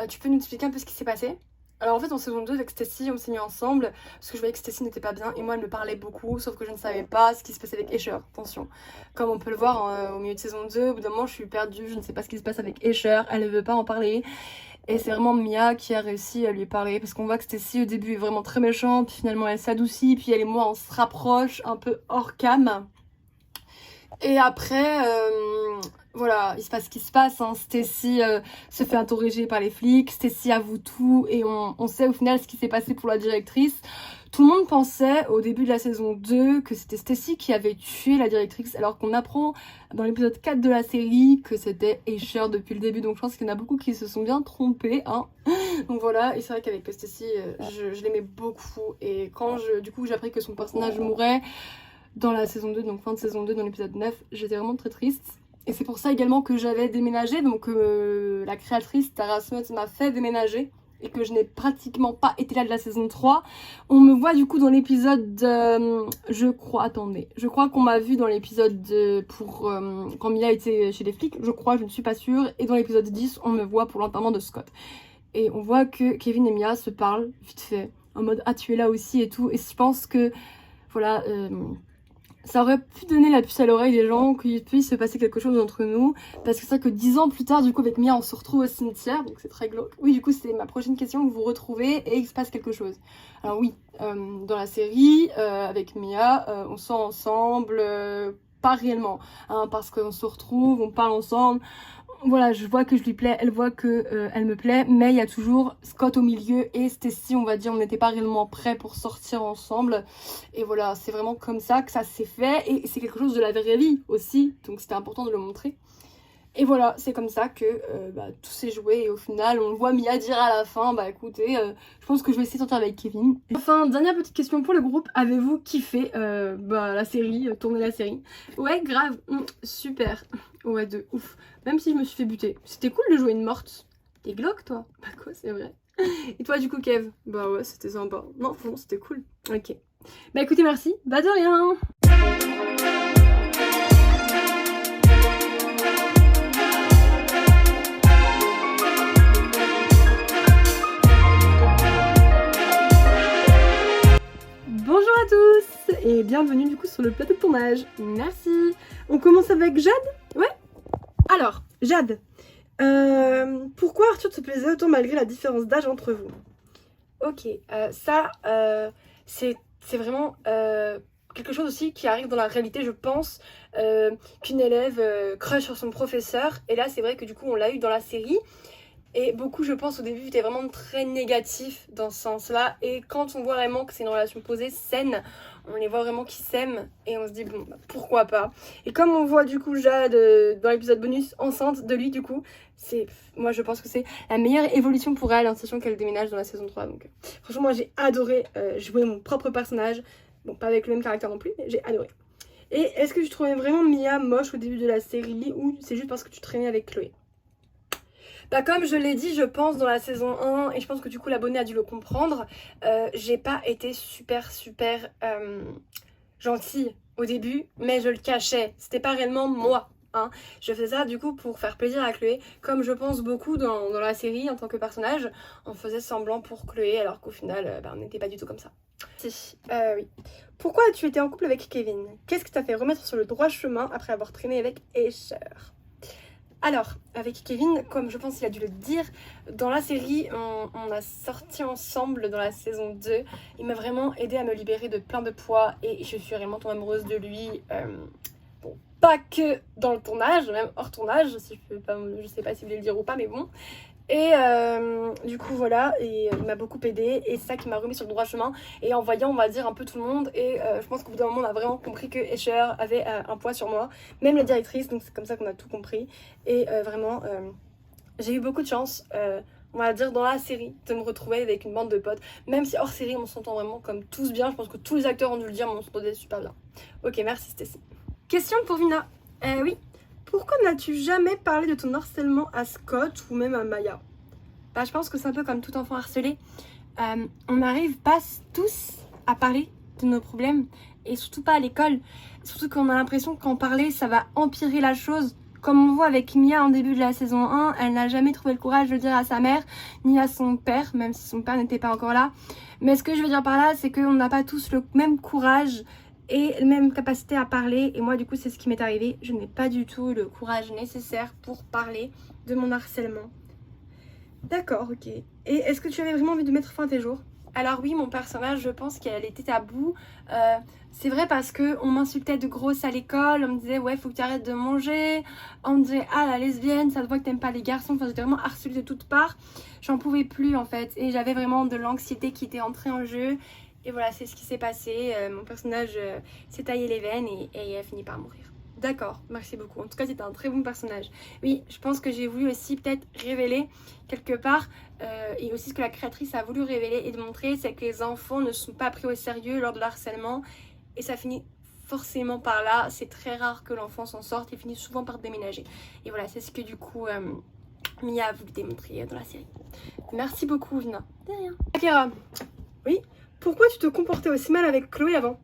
Tu peux nous expliquer un peu ce qui s'est passé? Alors en fait en saison 2 avec Stacy on s'est mis ensemble parce que je voyais que Stacy n'était pas bien et moi elle me parlait beaucoup, sauf que je ne savais pas ce qui se passait avec Escher, attention. Comme on peut le voir au milieu de saison 2, au bout d'un moment je suis perdue, je ne sais pas ce qui se passe avec Escher, elle ne veut pas en parler. Et c'est vraiment Mia qui a réussi à lui parler parce qu'on voit que Stacy au début est vraiment très méchante, puis finalement elle s'adoucit, puis elle et moi on se rapproche un peu hors cam. Et après, voilà, il se passe ce qui se passe, hein. Stacy se fait interroger par les flics, Stacy avoue tout et on sait au final ce qui s'est passé pour la directrice. Tout le monde pensait au début de la saison 2 que c'était Stacy qui avait tué la directrice, alors qu'on apprend dans l'épisode 4 de la série que c'était Escher depuis le début. Donc je pense qu'il y en a beaucoup qui se sont bien trompés, hein. Donc voilà, et c'est vrai qu'avec Stacy, je l'aimais beaucoup. Et quand du coup j'ai appris que son personnage mourait dans la saison 2, donc fin de saison 2 dans l'épisode 9, j'étais vraiment très triste. Et c'est pour ça également que j'avais déménagé, donc la créatrice Tara Smuts m'a fait déménager et que je n'ai pratiquement pas été là de la saison 3. On me voit du coup dans l'épisode, je crois qu'on m'a vu dans l'épisode pour quand Mia était chez les flics, je crois, je ne suis pas sûre, et dans l'épisode 10, on me voit pour l'enterrement de Scott. Et on voit que Kevin et Mia se parlent vite fait, en mode ah tu es là aussi et tout, et je pense que voilà, ça aurait pu donner la puce à l'oreille des gens, qu'il puisse se passer quelque chose entre nous. Parce que c'est vrai que 10 ans plus tard, du coup, avec Mia, on se retrouve au cimetière. Donc c'est très glauque. Oui, du coup, c'est ma prochaine question. Vous vous retrouvez et il se passe quelque chose. Alors oui, dans la série, avec Mia, on sort ensemble. Pas réellement, hein, parce qu'on se retrouve, on parle ensemble. Voilà, je vois que je lui plais, elle voit que elle me plaît, mais il y a toujours Scott au milieu et Stacy, on va dire, on n'était pas réellement prêts pour sortir ensemble. Et voilà, c'est vraiment comme ça que ça s'est fait et c'est quelque chose de la vraie vie aussi, donc c'était important de le montrer. Et voilà, c'est comme ça que tout s'est joué et au final, on voit Mia dire à la fin, bah écoutez, je pense que je vais essayer de sortir avec Kevin. Enfin, dernière petite question pour le groupe, avez-vous kiffé la série, tourner la série? Ouais, grave, super. Ouais, de ouf. Même si je me suis fait buter. C'était cool de jouer une morte. T'es glauque, toi? Bah quoi, c'est vrai. Et toi, du coup, Kev? Bah ouais, c'était sympa. Non, franchement, c'était cool. Ok. Bah écoutez, merci. Bah de rien. Bonjour à tous et bienvenue du coup sur le plateau de tournage. Merci. On commence avec Jade? Ouais. Alors, Jade, pourquoi Arthur te plaisait autant malgré la différence d'âge entre vous? Ok, c'est vraiment quelque chose aussi qui arrive dans la réalité, je pense, qu'une élève crush sur son professeur. Et là, c'est vrai que du coup, on l'a eu dans la série. Et beaucoup, je pense, au début, étaient vraiment très négatifs dans ce sens-là. Et quand on voit vraiment que c'est une relation posée, saine, on les voit vraiment qui s'aiment. Et on se dit, bon, bah, pourquoi pas. Et comme on voit du coup Jade dans l'épisode bonus enceinte de lui, du coup, moi je pense que c'est la meilleure évolution pour elle, en sachant qu'elle déménage dans la saison 3. Donc franchement, moi j'ai adoré jouer mon propre personnage. Bon, pas avec le même caractère non plus, mais j'ai adoré. Et est-ce que tu trouvais vraiment Mia moche au début de la série ou c'est juste parce que tu traînais avec Chloé? Bah comme je l'ai dit, je pense, dans la saison 1, et je pense que du coup l'abonné a dû le comprendre, j'ai pas été super gentille au début, mais je le cachais. C'était pas réellement moi, hein. Je faisais ça du coup pour faire plaisir à Chloé, comme je pense beaucoup dans la série en tant que personnage, on faisait semblant pour Chloé alors qu'au final, on n'était pas du tout comme ça. Si, oui. Pourquoi as-tu été en couple avec Kevin? Qu'est-ce qui t'a fait remettre sur le droit chemin après avoir traîné avec Escher? Alors, avec Kevin, comme je pense qu'il a dû le dire, dans la série, on a sorti ensemble dans la saison 2. Il m'a vraiment aidé à me libérer de plein de poids et je suis vraiment tombée amoureuse de lui. Bon, pas que dans le tournage, même hors tournage, si je sais pas si vous voulez le dire ou pas, mais bon. Et du coup voilà, et il m'a beaucoup aidé et c'est ça qui m'a remis sur le droit chemin et en voyant on va dire un peu tout le monde et je pense qu'au bout d'un moment on a vraiment compris que Escher avait un poids sur moi, même la directrice, donc c'est comme ça qu'on a tout compris et vraiment j'ai eu beaucoup de chance, on va dire dans la série, de me retrouver avec une bande de potes, même si hors série on s'entend vraiment comme tous bien, je pense que tous les acteurs ont dû le dire mais on s'entendait super bien. Ok, merci Stécie. Question pour Vina. Oui. Pourquoi n'as-tu jamais parlé de ton harcèlement à Scott ou même à Maya? Bah, je pense que c'est un peu comme tout enfant harcelé. On n'arrive pas tous à parler de nos problèmes et surtout pas à l'école. Surtout qu'on a l'impression qu'en parler, ça va empirer la chose. Comme on voit avec Mia en début de la saison 1, elle n'a jamais trouvé le courage de le dire à sa mère ni à son père, même si son père n'était pas encore là. Mais ce que je veux dire par là, c'est qu'on n'a pas tous le même courage et la même capacité à parler et moi du coup c'est ce qui m'est arrivé, je n'ai pas du tout le courage nécessaire pour parler de mon harcèlement. D'accord, ok. Et est-ce que tu avais vraiment envie de mettre fin à tes jours? Alors oui, mon personnage, je pense qu'elle était à bout. C'est vrai parce que on m'insultait de grosse à l'école, on me disait ouais faut que tu arrêtes de manger, on me disait ah la lesbienne, ça se voit que t'aimes pas les garçons, enfin j'étais vraiment harcelée de toutes parts. J'en pouvais plus en fait et j'avais vraiment de l'anxiété qui était entrée en jeu. Et voilà, c'est ce qui s'est passé. Mon personnage s'est taillé les veines et a fini par mourir. D'accord, merci beaucoup. En tout cas, c'était un très bon personnage. Oui, je pense que j'ai voulu aussi peut-être révéler quelque part, et aussi ce que la créatrice a voulu révéler et démontrer, c'est que les enfants ne sont pas pris au sérieux lors de l'harcèlement. Et ça finit forcément par là. C'est très rare que l'enfant s'en sorte. Il finit souvent par déménager. Et voilà, c'est ce que du coup Mia a voulu démontrer dans la série. Merci beaucoup, Vina. De rien. Akira, oui? Pourquoi tu te comportais aussi mal avec Chloé avant?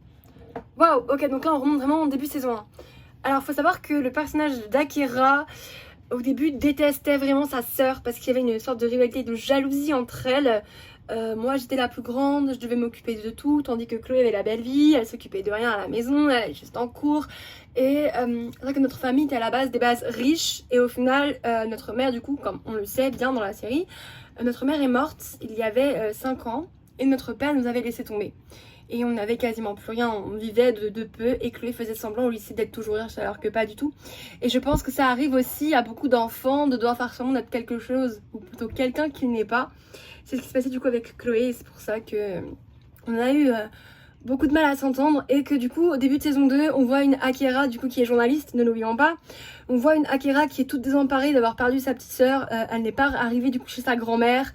Waouh, ok, donc là on remonte vraiment au début de saison 1. Alors il faut savoir que le personnage d'Akira au début détestait vraiment sa sœur parce qu'il y avait une sorte de rivalité, de jalousie entre elles. Moi j'étais la plus grande, je devais m'occuper de tout, tandis que Chloé avait la belle vie, elle s'occupait de rien à la maison, elle allait juste en cours. Et c'est vrai que notre famille était à la base des bases riches et au final notre mère du coup, comme on le sait bien dans la série, notre mère est morte il y avait 5 ans. Et notre père nous avait laissé tomber. Et on n'avait quasiment plus rien, on vivait de peu et Chloé faisait semblant au lycée d'être toujours riche alors que pas du tout. Et je pense que ça arrive aussi à beaucoup d'enfants de devoir faire semblant d'être quelque chose ou plutôt quelqu'un qui n'est pas. C'est ce qui se passait du coup avec Chloé et c'est pour ça que on a eu beaucoup de mal à s'entendre et que du coup au début de saison 2 on voit une Akira du coup qui est journaliste, ne l'oublions pas. On voit une Akira qui est toute désemparée d'avoir perdu sa petite sœur, elle n'est pas arrivée du coup chez sa grand-mère.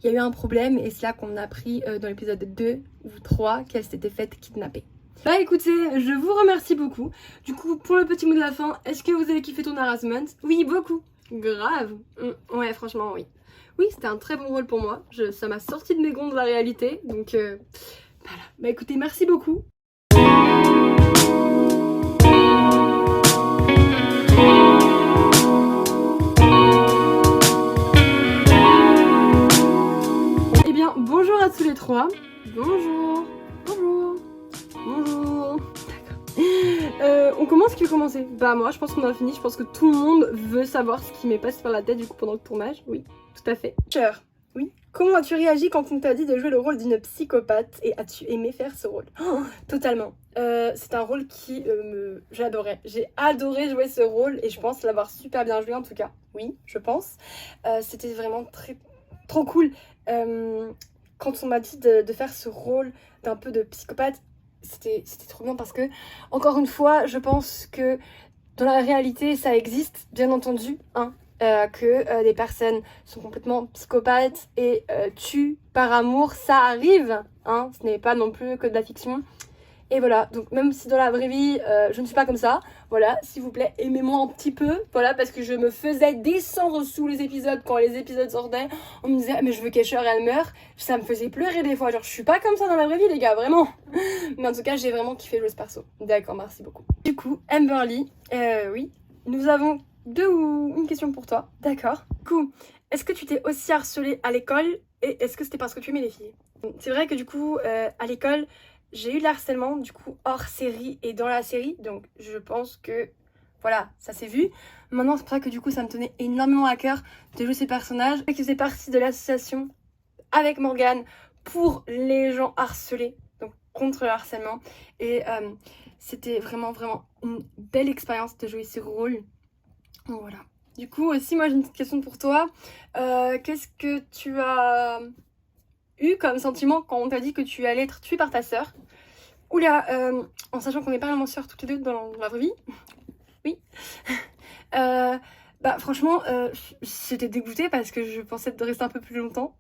Il y a eu un problème et c'est là qu'on a appris dans l'épisode 2 ou 3 qu'elle s'était faite kidnapper. Bah écoutez, je vous remercie beaucoup. Du coup, pour le petit mot de la fin, est-ce que vous avez kiffé ton harassment? Oui, beaucoup. Grave. Ouais, franchement, oui. Oui, c'était un très bon rôle pour moi. Ça m'a sorti de mes gonds de la réalité. Donc, voilà. Bah écoutez, merci beaucoup. Bonjour à tous les trois. Bonjour. Bonjour. Bonjour. D'accord. On commence, qui veut commencer? Bah moi je pense qu'on a fini, je pense que tout le monde veut savoir ce qui m'est passé par la tête du coup pendant le tournage. Oui, tout à fait. Cher, oui. Comment as-tu réagi quand on t'a dit de jouer le rôle d'une psychopathe et as-tu aimé faire ce rôle? Totalement. C'est un rôle qui j'adorais. J'ai adoré jouer ce rôle et je pense l'avoir super bien joué en tout cas. Oui, je pense. C'était vraiment trop cool. Quand on m'a dit de faire ce rôle d'un peu de psychopathe, c'était trop bien parce que, encore une fois, je pense que dans la réalité, ça existe, bien entendu, hein, que des personnes sont complètement psychopathes et tuent par amour, ça arrive, hein, ce n'est pas non plus que de la fiction. Et voilà, donc même si dans la vraie vie, je ne suis pas comme ça, voilà, s'il vous plaît, aimez-moi un petit peu, voilà, parce que je me faisais descendre sous les épisodes, quand les épisodes sortaient, on me disait, ah, mais je veux qu'Escher, elle meure, ça me faisait pleurer des fois, genre, je suis pas comme ça dans la vraie vie, les gars, vraiment. Mais en tout cas, j'ai vraiment kiffé jouer ce perso. D'accord, merci beaucoup. Du coup, Amberly, oui, nous avons une question pour toi, d'accord. Du coup, est-ce que tu t'es aussi harcelée à l'école, et est-ce que c'était parce que tu aimais les filles? C'est vrai que du coup, à l'école, j'ai eu de l'harcèlement du coup hors série et dans la série, donc je pense que voilà, ça s'est vu. Maintenant, c'est pour ça que du coup, ça me tenait énormément à cœur de jouer ces personnages. Qui faisait partie de l'association avec Morgane pour les gens harcelés, donc contre le harcèlement. Et c'était vraiment une belle expérience de jouer ce rôle. Donc voilà. Du coup, aussi, moi j'ai une petite question pour toi. Qu'est-ce que tu as eu comme sentiment quand on t'a dit que tu allais être tuée par ta sœur? Oula, en sachant qu'on n'est pas vraiment sœurs toutes les deux dans la vraie vie. Oui. Bah franchement, j'étais dégoûtée parce que je pensais de rester un peu plus longtemps.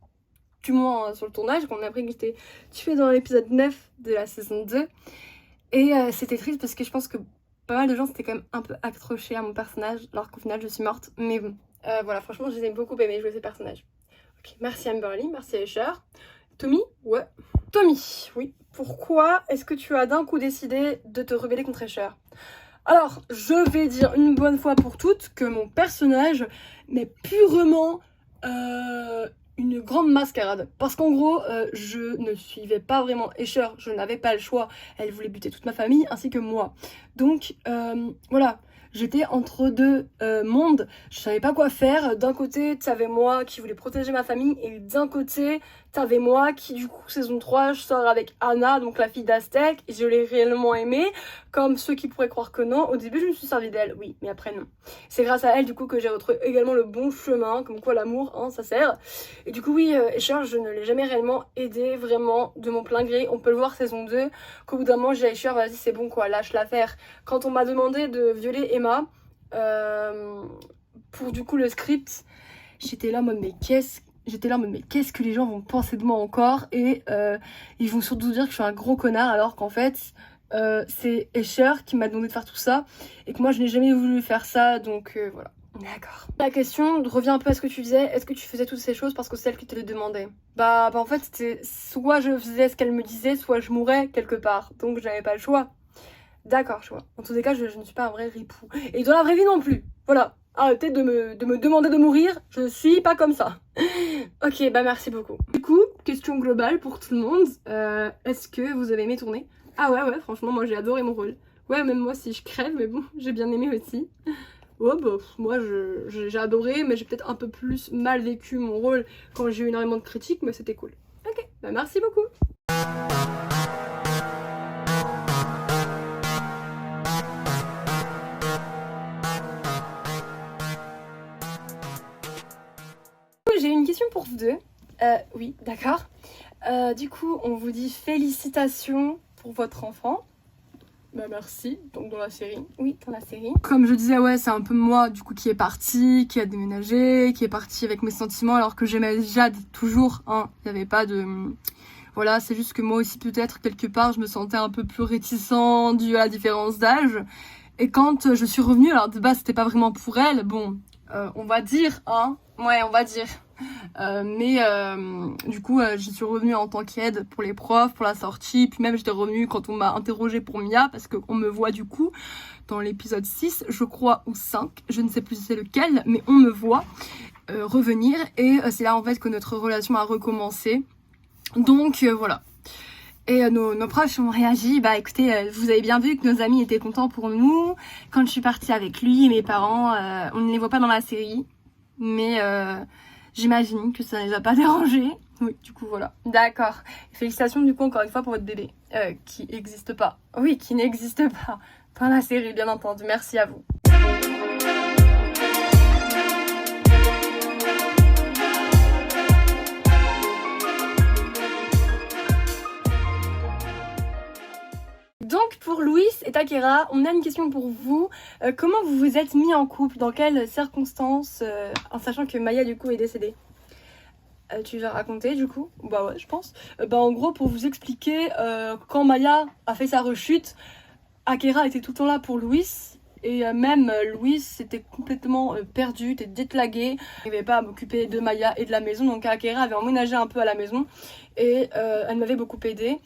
Du moins sur le tournage, quand on a appris que j'étais tuée dans l'épisode 9 de la saison 2. Et c'était triste parce que je pense que pas mal de gens s'étaient quand même un peu accrochés à mon personnage, alors qu'au final je suis morte. Mais bon, voilà, franchement, je les ai beaucoup aimés jouer ces personnages. Ok, merci Amberly, merci Escher. Tommy? Ouais. Tommy, oui. Pourquoi est-ce que tu as d'un coup décidé de te rebeller contre Escher? Alors, je vais dire une bonne fois pour toutes que mon personnage m'est purement une grande mascarade. Parce qu'en gros, je ne suivais pas vraiment Escher, je n'avais pas le choix. Elle voulait buter toute ma famille ainsi que moi. Donc, voilà. J'étais entre deux mondes, je savais pas quoi faire. D'un côté, t'avais moi qui voulais protéger ma famille, et d'un côté, t'avais moi qui, du coup, saison 3, je sors avec Anna, donc la fille d'Aztec, et je l'ai réellement aimée, comme ceux qui pourraient croire que non. Au début, je me suis servi d'elle, oui, mais après, non. C'est grâce à elle, du coup, que j'ai retrouvé également le bon chemin, comme quoi l'amour, hein, ça sert. Et du coup, oui, Escher, je ne l'ai jamais réellement aidé, vraiment, de mon plein gré. On peut le voir saison 2, qu'au bout d'un moment, j'ai dit, Escher, vas-y, c'est bon, quoi, lâche l'affaire. Quand on m'a demandé de violer Emma, pour du coup le script, j'étais là en mode mais qu'est-ce que les gens vont penser de moi encore, et ils vont surtout dire que je suis un gros connard, alors qu'en fait c'est Escher qui m'a demandé de faire tout ça et que moi je n'ai jamais voulu faire ça, donc voilà. D'accord. La question revient un peu à ce que tu faisais. Est-ce que tu faisais toutes ces choses parce que c'est elle qui te les demandait? Bah en fait c'était soit je faisais ce qu'elle me disait, soit je mourais quelque part, donc j'avais pas le choix. D'accord, je vois. En tous les cas, je ne suis pas un vrai ripou. Et dans la vraie vie non plus. Voilà. Arrêtez de me demander de mourir. Je ne suis pas comme ça. Ok, bah merci beaucoup. Du coup, question globale pour tout le monde. Est-ce que vous avez aimé tourner? Ah ouais, franchement, moi j'ai adoré mon rôle. Ouais, même moi si je crève, mais bon, j'ai bien aimé aussi. Ouais, bah moi j'ai adoré, mais j'ai peut-être un peu plus mal vécu mon rôle quand j'ai eu énormément de critiques, mais c'était cool. Ok, bah merci beaucoup. J'ai une question pour vous deux. Oui, d'accord. Du coup, on vous dit félicitations pour votre enfant. Bah merci, donc dans la série. Oui, dans la série. Comme je disais, ouais, c'est un peu moi, du coup, qui est parti, qui a déménagé, qui est parti avec mes sentiments, alors que j'aimais Jade toujours, hein. Il n'y avait pas de... Voilà, c'est juste que moi aussi, peut-être, quelque part, je me sentais un peu plus réticent dû à la différence d'âge. Et quand je suis revenue, alors de base, c'était pas vraiment pour elle, bon, on va dire, hein. Ouais, on va dire. Du coup, je suis revenue en tant qu'aide pour les profs, pour la sortie, puis même j'étais revenue quand on m'a interrogée pour Mia, parce qu'on me voit du coup dans l'épisode 6, je crois, ou 5, je ne sais plus c'est lequel, mais on me voit revenir, et c'est là en fait que notre relation a recommencé. Donc voilà. Et nos profs ont réagi, bah écoutez, vous avez bien vu que nos amis étaient contents pour nous. Quand je suis partie avec lui et mes parents, on ne les voit pas dans la série, mais j'imagine que ça ne les a pas dérangés. Oui, du coup voilà. D'accord. Félicitations du coup encore une fois pour votre bébé, qui n'existe pas. Oui, qui n'existe pas dans la série, bien entendu. Merci à vous. Donc pour Louis et Takera, on a une question pour vous. Comment vous vous êtes mis en couple? Dans quelles circonstances, en sachant que Maya du coup est décédée? Tu vas raconter du coup? Bah ouais, je pense. Bah en gros, pour vous expliquer, quand Maya a fait sa rechute, Akira était tout le temps là pour Louis. Et même Louis était complètement perdu, était déclagué. Il n'arrivait pas à m'occuper de Maya et de la maison. Donc Akira avait emménagé un peu à la maison. Et elle m'avait beaucoup aidée.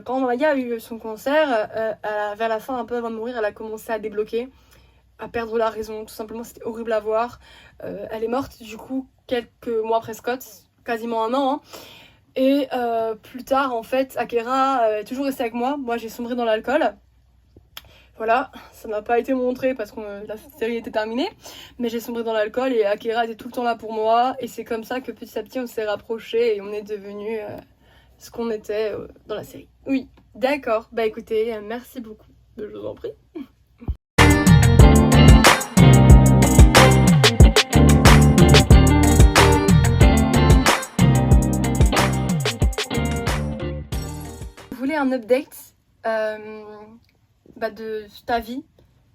Quand Maya a eu son cancer, vers la fin, un peu avant de mourir, elle a commencé à débloquer, à perdre la raison. Tout simplement, c'était horrible à voir. Elle est morte du coup quelques mois après Scott, quasiment un an. Hein. Et plus tard, en fait, Akira est toujours resté avec moi. Moi, j'ai sombré dans l'alcool. Voilà, ça m'a pas été montré parce que la série était terminée, mais j'ai sombré dans l'alcool et Akira était tout le temps là pour moi, et c'est comme ça que petit à petit on s'est rapprochés et on est devenus ce qu'on était dans la série. Oui, d'accord, bah écoutez, merci beaucoup, je vous en prie. Je voulais un update de ta vie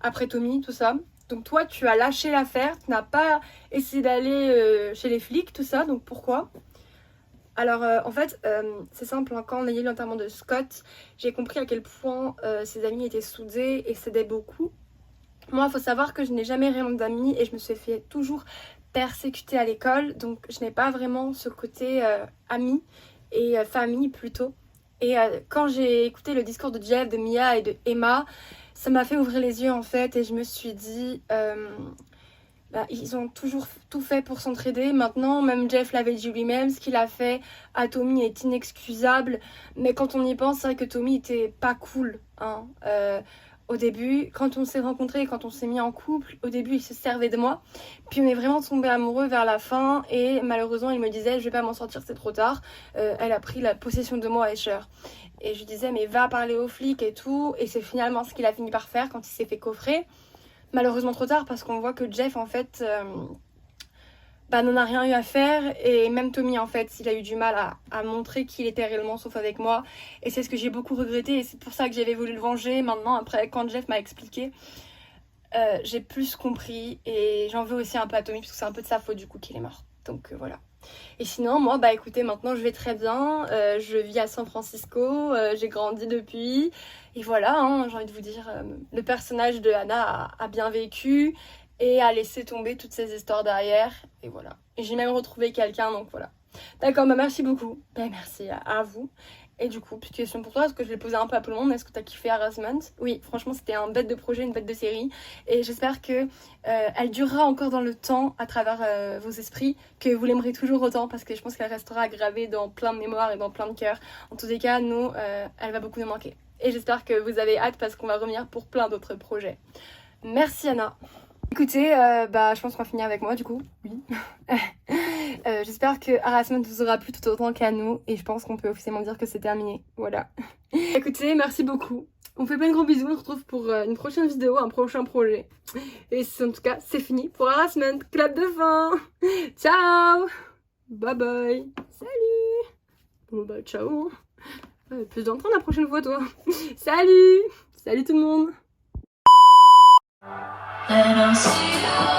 après Tommy, tout ça. Donc toi, tu as lâché l'affaire, tu n'as pas essayé d'aller chez les flics, tout ça, donc pourquoi? Alors en fait, c'est simple, hein, quand on a eu l'enterrement de Scott, j'ai compris à quel point ses amis étaient soudés et s'aidaient beaucoup. Moi, il faut savoir que je n'ai jamais vraiment d'amis et je me suis fait toujours persécuter à l'école, donc je n'ai pas vraiment ce côté ami et famille plutôt. Et quand j'ai écouté le discours de Jeff, de Mia et de Emma, ça m'a fait ouvrir les yeux en fait, et je me suis dit ils ont toujours tout fait pour s'entraider. Maintenant, même Jeff l'avait dit lui-même, ce qu'il a fait à Tommy est inexcusable. Mais quand on y pense, c'est vrai que Tommy était pas cool, hein. Au début, quand on s'est rencontrés, quand on s'est mis en couple, au début il se servait de moi, puis on est vraiment tombé amoureux vers la fin, et malheureusement il me disait je vais pas m'en sortir, c'est trop tard. Elle a pris la possession de moi, Escher. Et je disais mais va parler aux flics et tout, et c'est finalement ce qu'il a fini par faire quand il s'est fait coffrer. Malheureusement trop tard, parce qu'on voit que Jeff en fait n'en a rien eu à faire, et même Tommy en fait il a eu du mal à montrer qu'il était réellement sauf avec moi, et c'est ce que j'ai beaucoup regretté, et c'est pour ça que j'avais voulu le venger. Maintenant après, quand Jeff m'a expliqué, j'ai plus compris, et j'en veux aussi un peu à Tommy parce que c'est un peu de sa faute du coup qu'il est mort, donc voilà. Et sinon moi écoutez, maintenant je vais très bien, je vis à San Francisco, j'ai grandi depuis, et voilà, hein, j'ai envie de vous dire, le personnage de Hannah a bien vécu et a laissé tomber toutes ces histoires derrière, et voilà. Et j'ai même retrouvé quelqu'un, donc voilà. D'accord, merci beaucoup. Merci à vous. Et du coup, petite question pour toi, parce que je l'ai posé un peu à tout le monde, est-ce que t'as kiffé Harassment? Oui, franchement c'était un bête de projet, une bête de série, et j'espère que elle durera encore dans le temps à travers vos esprits, que vous l'aimerez toujours autant, parce que je pense qu'elle restera gravée dans plein de mémoires et dans plein de cœurs. En tous les cas, nous, elle va beaucoup nous manquer. Et j'espère que vous avez hâte, parce qu'on va revenir pour plein d'autres projets. Merci Anna. Écoutez, je pense qu'on va finir avec moi du coup. Oui. J'espère que Harassment vous aura plu tout autant qu'à nous, et je pense qu'on peut officiellement dire que c'est terminé. Voilà. Écoutez, merci beaucoup. On fait plein de gros bisous, on se retrouve pour une prochaine vidéo, un prochain projet. Et en tout cas, c'est fini pour Harassment. Clap de fin. Ciao. Bye bye. Salut. Bon ciao. Plus d'entrain la prochaine fois toi. Salut. Salut tout le monde. And I'll see you.